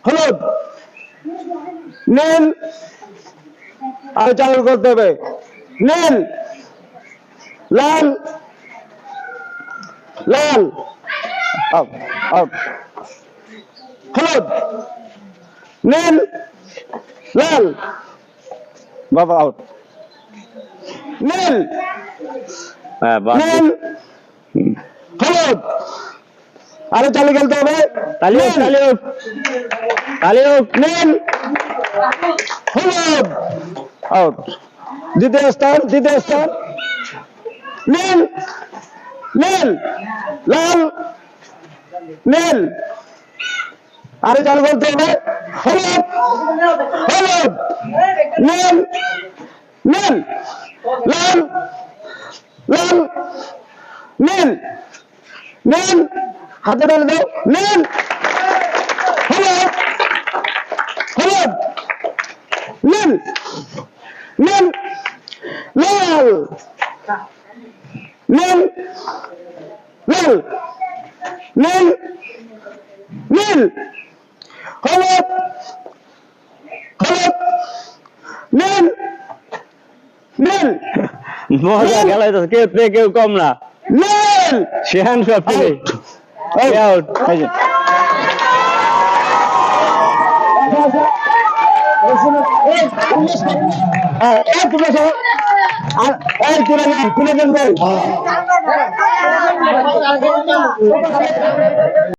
হলুদ, নীল, আর চালু করতে হবে, নীল, লাল, লাল, আউট, আউট, হলুদ, নীল, লাল, বাবা আউট, নীল, নীল, হলুদ, আরো চালু খেলতে হবে, তালিও তালিও তালিও, নীল, হলুদ, আউট, দ্বিতীয় স্থান, দ্বিতীয় স্থান, নীল, নীল, লাল, নীল, আরো চালু করতে হবে, হলুদ, হলুদ, নীল, নীল, লাল, লাল, নীল, নীল, হাতে ঢেলে দাও, নীল, হলুদ, হলুদ, নীল, নীল, লাল, নীল, লাল, নীল, নীল, হলুদ, হলুদ, নীল, নীল, মজা খেলা হইতেছে, কেউ থেকে কেউ কম না। নীল, শেহান সব থেকে আউট। তুলে দেন